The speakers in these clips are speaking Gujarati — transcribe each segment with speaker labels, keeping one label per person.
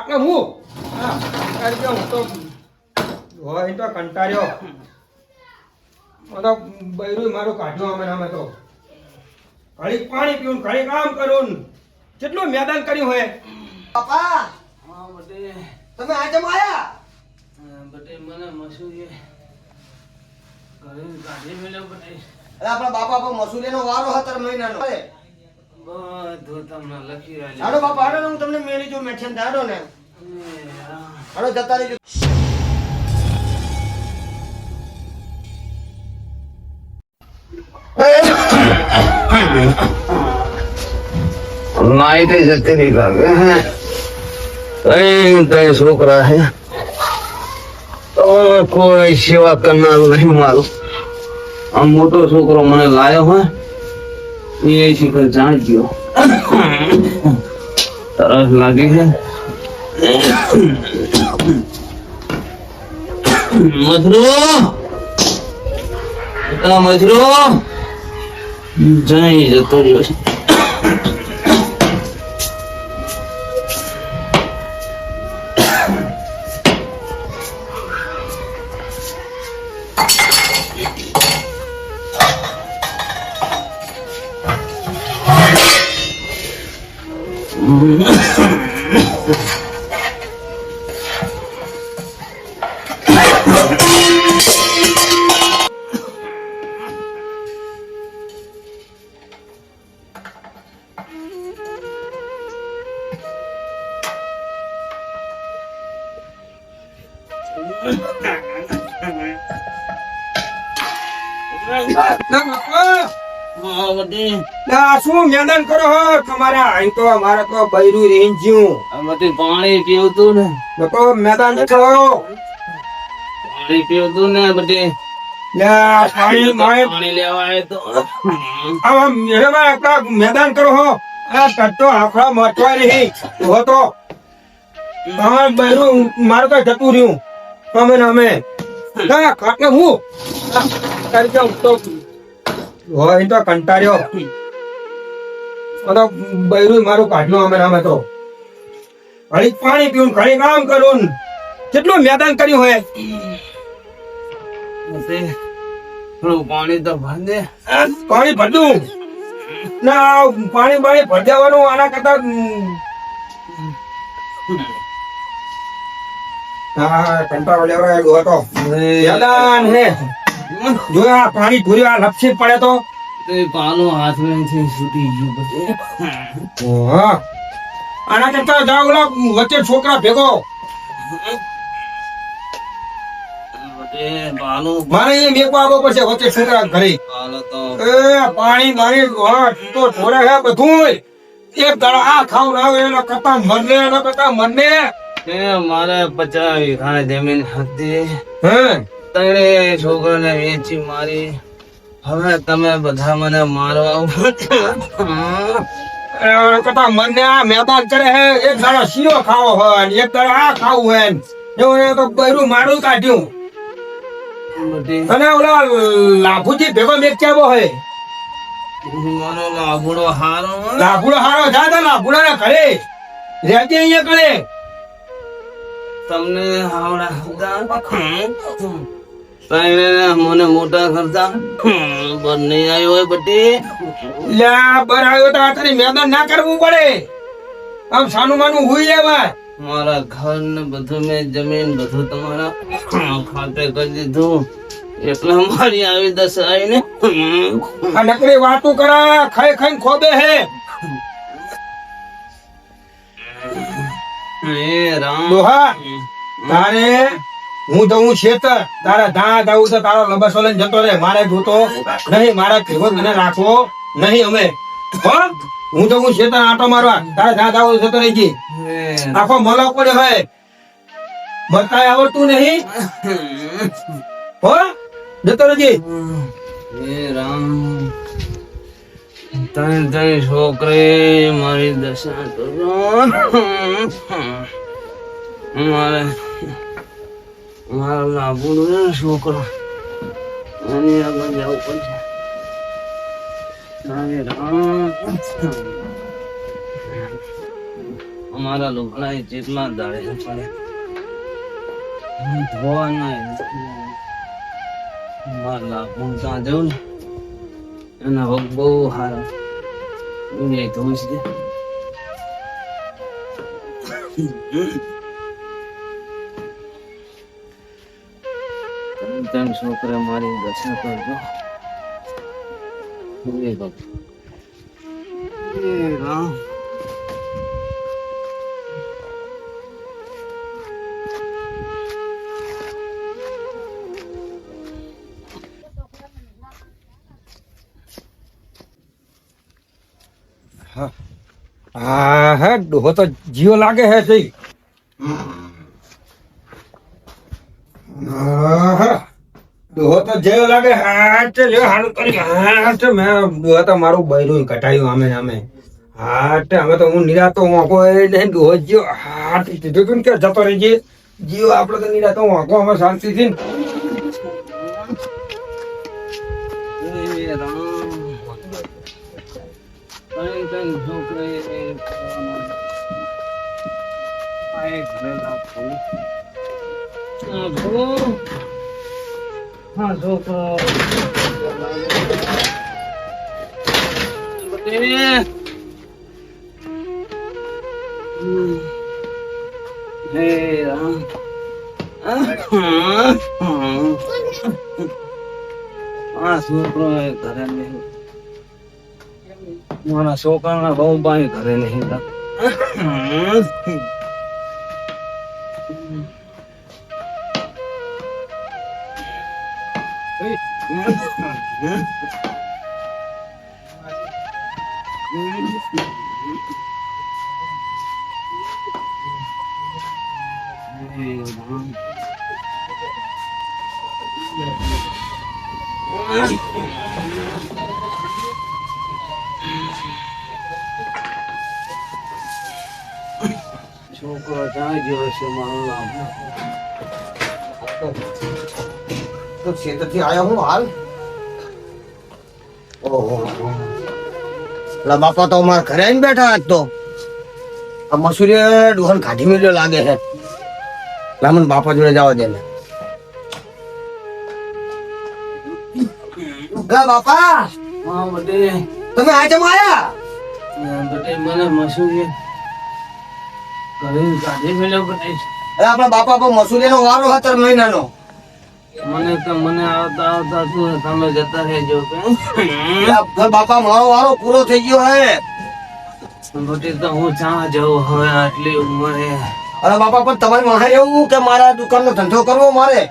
Speaker 1: ખાટલે હું કંટાળી ગયો હું તો હોય તો કંટાળ્યો તો બૈરું મારું કાઢ્યું અમે તો ઘડીક પાણી પીવું ઘડીક કામ કરું કેટલું મેદાન કર્યું હોય
Speaker 2: બાપા
Speaker 3: હા બટે
Speaker 2: તમે આજે આયા
Speaker 3: બટે મને મસૂરી ઘરે કાઢી મેલ્યો બટે
Speaker 2: અરે આપણા બાપા પર મસૂરીનો વારો 17 મહિનાનો
Speaker 3: બધું તમને લખી રહ્યા
Speaker 2: હાડો બાપા હાડો હું તમને મેલી જો મેઠેન દાડો ને હાડો જતા રહેજો
Speaker 3: नाइट जते नहीं लागे हैं कई छोकरा है तो कोई सेवा करना नहीं मारो हम मोटो छोकरो मैंने लायो है ये शिकर जान दियो तरस लगी है मधुरो मधुरो जय जतो रह्यो છે
Speaker 1: શું મેદાન કરો હો તમારે અહીં તો અમારે તો બૈરું રહી ગયું
Speaker 3: પાણી પીવતું ને
Speaker 1: લોકો મેદાન કરો
Speaker 3: પાણી પીવતું ને બધી પાણી લેવા આવે તો
Speaker 1: મેદાન કરો હો આ ટટ્ટો આખડા મચવા રહી હો તો તમારે બૈરું મારું તો જતું રહ્યું અમે ને અમે ખાટલે હું તારી જાઉં તો હોય તો કંટાળ્યો તો બૈરું મારું કાઢ્યું અમે તો ઘડીક પાણી પીવું ઘડીક કામ કરું કેટલું મેદાન કર્યું હોય
Speaker 3: થોડું પાણી તો ભર દે
Speaker 1: પાણી ભરતું ના પાણી ભર દેવાનું આના કરતા હા કંટાળો લેવડાયેલો હતો મેદાન હે જો આ પાણી ભૂર્યું આ લપસી પડે તો
Speaker 3: પાલો હાથમાં છૂટી ગયું બધે
Speaker 1: આના કરતા જાઓ ઓલા વચ્ચે છોકરા ભેગો મારે અહીંયા મેકવા આવવો પડશે વચ્ચે છોકરા ઘરે પાણી તો ઢોરે હે બધું એક દાડો આ ખાવ ના એનો કરતા મરને
Speaker 3: મારે 50 વીઘા જમીન હતી
Speaker 1: હે
Speaker 3: તણે છોકરાને વેચી મારી હવે તમે બધા મને મારવા
Speaker 1: કરતા મરને આ મેદાન કરે હે એક દાડો શીરો ખાવો હોય ને એક દાડો આ ખાવું હોય ને તો બૈરું મારું કાઢ્યું અને ઓલા લાભુજી ભેગો મેચ્યાવો હોય
Speaker 3: મારો લાભુડો હારો
Speaker 1: જા લાભુડા ના ઘરે રહેજે અહીંયા કરે
Speaker 3: તમને હાવડા મને મોટા કરતા બંને આવ્યો હોય બટી
Speaker 1: બર આવ્યો તો તારી મેદાન ના કરવું પડે આમ સાનું માનું હુઈ જાય
Speaker 3: મારા ઘર ને બધું મેં જમીન બધું તમારા ખાતે કરી દીધું એટલે મારી આવી દશા આવી ને
Speaker 1: આ નકરી વાતો કરા ખાઈ ખોબે હે દોહા તારે હું જઉં ખેતર તારા ધા જવું છે તારો લબસો લઈને જતો રે મારે જોતો નહીં મારા ભેગો મને રાખવો નહીં અમે હું જઉં ખેતર આટો મારવા તારે ધા જવું જતો રહી ગઈ આખો મોલો પડે હોય બતાય આવડતું નહીં હો જતો રહેજે
Speaker 3: રામ તને છોકરે મારી દશા તો મારે મારા લાભુડો છોકરો એની આગળ જવું પડશે અમારા લુગડા જેટલા દાડે પડે ધોવા ના મારા હું ત્યાં જઉં ને એના વગ બહુ સારા એ ધોઈશ દે ત્રણ છોકરા મારી દર્શન કરજો એ બાપ એ રામ
Speaker 1: હા હે ડોહો તો જીવ લાગે હે સહી ડોહો તો જીવ લાગે હાટ લ્યો હાલ કરી હાટ મેં ડોહો તો મારું બૈરું કટાયું અમે હાટ અમે તો હું નિરાતો વાંકો નહીં ડોહો જીવ હાટ કીધું તું ને કે જતો રહેજે જીવ આપડે તો નિરાતો વાંકો અમે શાંતિથી
Speaker 3: એ રામ ત્રણ છોકરા હા છોકરો હે રામ આ છોકરો ઘરે નહીં મારા છોકરાના બહુ બાઈ ઘરે નહીં છોકરો જાય ગયો છે મારું નામ
Speaker 2: તો ખેતરથી આયો હું હાલ ઓહો લા બાપા તો અમારા ઘરે આવીને બેઠા આજ તો આ મસૂરી ડોહન કાઢી મેલ્યો લાગે છે લામન બાપા જોડે જવા દે ને ગા બાપા
Speaker 3: હા બટે
Speaker 2: તમે આજે આયા
Speaker 3: બટે મને મસૂરી ઘરે કાઢી મેલ્યો બટે
Speaker 2: અરે આપણા બાપા પર મસૂરીનો વારો હતો મહિનાનો
Speaker 3: મને આવતા આવતા તું તમે જતા રહેજો કે
Speaker 2: બાપા મારો વારો પૂરો થઈ ગયો હે
Speaker 3: બટે તો હું ચા જવું હવે આટલી ઉંમરે
Speaker 2: અરે બાપા પણ તમારે મારે એવું કે મારા દુકાનનો ધંધો કરવો મારે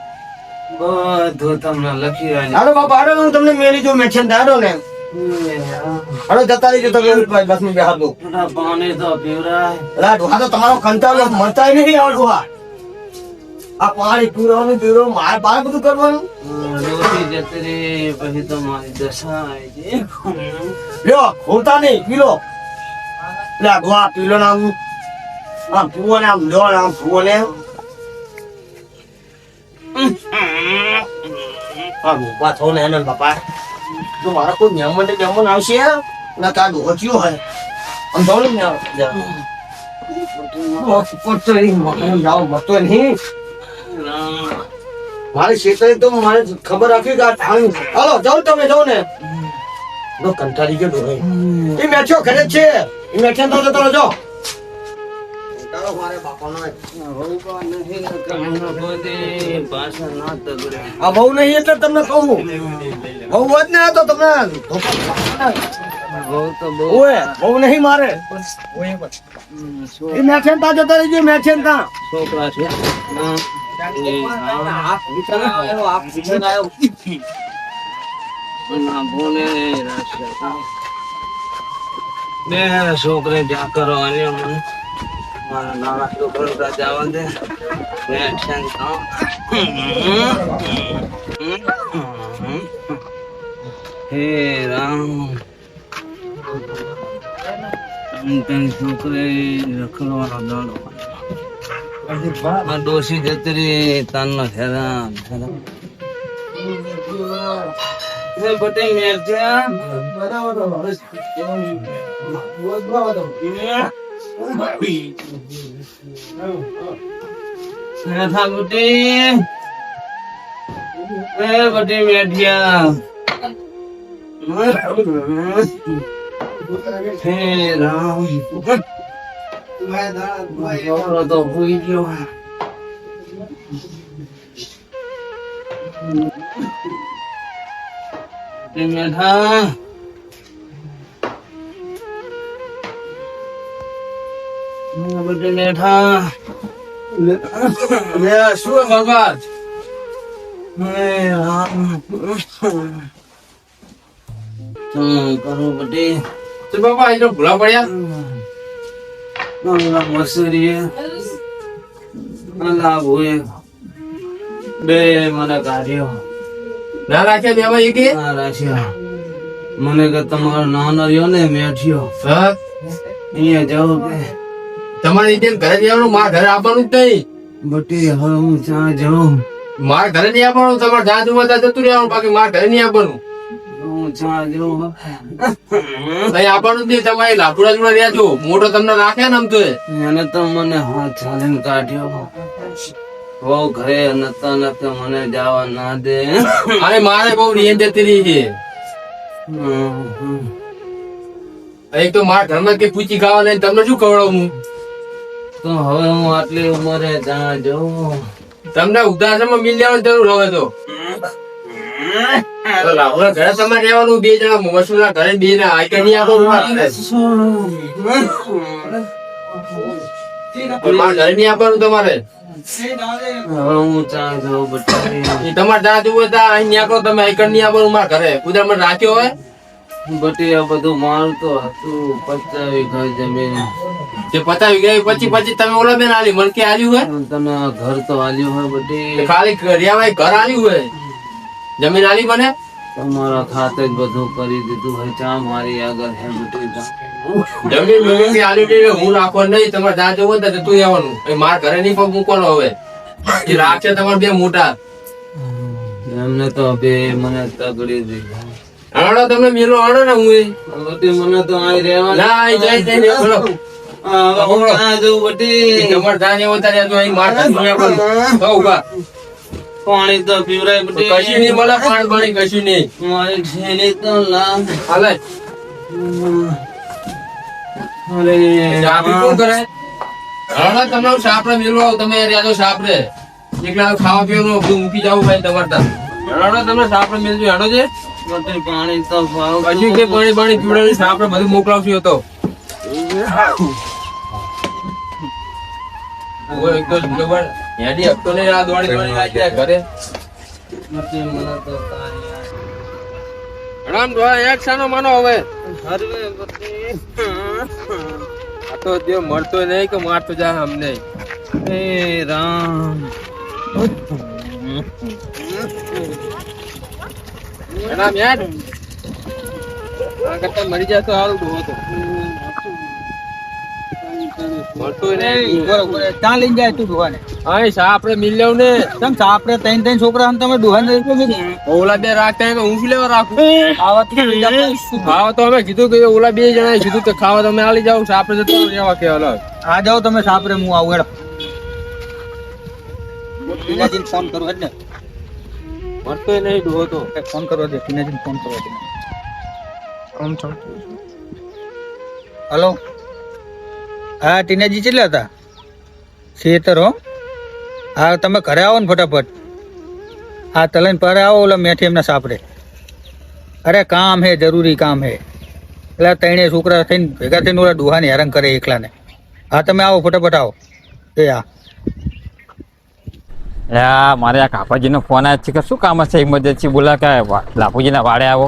Speaker 3: બધું તમને લખી રહ્યા
Speaker 2: હાલો બાપા હાલો હું તમને મેલી જો મેચન દાડો ને હાલો જતા રહીજો તમે બસ માં બેહાર દો
Speaker 3: પાણી તો પીવરાય
Speaker 2: અલા ડોહા તો તમારો કંટાળો મરતાય નહીં આવે ડોહા આ પાણી પીવરાવાનું પીવરાવું મારે બાર બધું કરવાનું
Speaker 3: રોટી જતી રહી પછી તો મારી દશા આવી છે
Speaker 2: લ્યો ખોલતા નહીં પીલો લે ડોહા પીલો ને આમ પીવો ને આમ લ્યો ને આમ પીવો ને ઉભા થો ને એને બાપા જો મારા કોઈ મહેમાન આવશે ના કા ડોહચ્યો હોય આમ જાવ ને જાઓ મતો નહીં મારી શેતરી તો મારે ખબર રાખી કે હાલો જાઓ તમે જાઓ ને નો કંટાળી ગયો ડોહે એ મેચ્યો ઘરે છે એ મેચ્યા તો જતો રહેજો મારે બાપાનો આ બહુ નહીં એટલે તમને કહું બહુ જ ને તો તમને બહુ નહીં મારે એ મેચેન તા જતા રહીજો મેચેન તા
Speaker 3: છોકરા છે છોકરે જ્યાં કરો મારા નાના છોકરા જવા દે હે રામ છોકરે રખડવાનો દાડો ડોસી જતી રહી તાન હેરાન પટેલ મેર છે મેઠા બટી, એ બટી મેઠિયા, હે રામ, ગોળો તો ભૂઈ ગયો. મેઠા, બટી મેઠા, શું ભગવાન, હે રામ, કરું બટી. તો બાપા એ તો ભૂલા પડ્યા મસૂરી ભૂએ બે મને કાઢ્યો ના રાખ્યા બે ભાઈ કે ના રાખ્યા. મને કે તમારો નાનો રહ્યો ને મેઠ્યો અહીંયા જાઓ કે તમારે ઘરે જવાનું, મારા ઘરે આવવાનું જ નહીં. બટી હવે હું ત્યાં જાઉં, મારા ઘરે નહીં આવવાનું, તમારે જ્યાં જવું ત્યાં જતું રહેવાનું, બાકી મારા ઘરે નહીં આવવાનું. હું ત્યાં જાઉં અહીં આવવાનું જ નહીં. તમારે લાકુડા જોડે રહેજો, મોટો તમને રાખે ને આમ તો એને તો મને હાથ ચાલીને કાઢ્યો. બહુ ઘરે નતા નતા મને જવા ના દે. અરે મારે બહુ રેન જતી રહી છે. એક તો મારા ઘરમાં કઈ પૂછી ખાવા નહીં, તમને શું ખવડાવું? તો હવે હું આટલી ઉંમરે ત્યાં જઉં, તમને ઉદાસમાં મિલ જવાની જરૂર હવે તો. લાવડા ઘરે તમારે રહેવાનું, બે જણા મસૂરા ઘરે બે ના આઈ નહીં આપો. મારા ઘરે નહીં આપવાનું તમારે. હું ત્યાં જાઉં બટી, તમારે ત્યાં જવું હોય ત્યાં અહીં નીકળો, તમે આઈકન નહીં આપવાનું મારા ઘરે. કુદર મને રાખ્યો હોય બટી. આ બધું મારું તો હતું 50 વીઘા જમીન. જે 50 વીઘા પછી તમે ઓલા બેન આલી મને કે આલ્યું હોય, તમે ઘર તો આલ્યું હોય બટી. ખાલી રેવાય ઘર આલ્યું હોય, જમીન આલી મને તમારા ખાતે જ બધું કરી દીધું હોય. ચા મારી આગળ હે બટી, જમીન જમીન આલી હું રાખવા નહીં. તમારે ત્યાં જવું હોય તો જતું રહેવાનું, મારા ઘરે નહીં પગ મૂકવાનો. હવે એ રાખશે તમારે બે મોટા, એમને તો બે મને તગડી દીધા. હણો તમે મેલો હણો ને હું મને તો અહીં રહેવા ના અહીં જાય બોલો. હું ત્યાં જવું બટી, તમારે ત્યાં જવું ત્યાં અહીં મારા પાણી તો પીવરાય બટી. કશું નહીં મળે, પાણી કશું નહીં. મારી ઠેલી તો લાવ હાલે. કોણ કરે? તમને સાપડે મેળવો, તમે રહ્યા સાપ રે એકલા ખાવા પીવાનું બધું મૂકી જાવ ભાઈ તમારે ત્યાં. તમે સાપડે મેળજો હેડો છે. પાણી તો કશું કે પાણી પીવડાવી સાપડે બધું મોકલાવશું હતો. હેડી હકતો નહીં આ દોડી ઘરે. એક સાનો માનો હવે આ તો જે મળતો નહીં કે મારતો જાય અમને. હે રામ, મરી જાય તો સારું ડોહો તો મળતો નહીં.
Speaker 1: ત્યાં લઈને જાય તું ડોહાને.
Speaker 3: હા સાપડે મિલ લેવ ને.
Speaker 1: તમ સાપરે ત્રણ છોકરા તમે ડોહાને
Speaker 3: ઓલા બે રાખતા હું શું લેવા રાખું?
Speaker 1: આવા
Speaker 3: તો અમે કીધું કે ઓલા બે જણા કીધું કે ખાવા તમે આલી જાવ, સાપડે જતો રહેવા કે અલગ.
Speaker 1: આ જાઓ તમે સાપરે, હું આવું હેડો. ટીનાજીને ફોન કરો ને.
Speaker 3: મળતો નહીં ડોહો તો.
Speaker 1: ફોન કરવા દે, ટીનાજીને ફોન કરવા દે. હલો, હા ટીનાજી કેટલા હતા? 76 હો. હા તમે ઘરે આવો ને ફટાફટ. હા તલન પર આવો, ઓલા મેઠી એમના સાપડે. અરે કામ હે, જરૂરી કામ હે. એટલે ત્રણે છોકરા થઈને ભેગા થઈને ઓલા ડોહાને હેરાન કરે એકલાને. હા તમે આવો ફટાફટ આવો. એ હા
Speaker 4: મારે આ કાપાજીનો ફોન આવ્યો છે કે શું કામ હશે? ઇમરજન્સી બોલા કે લાભુજીના વાડે આવો.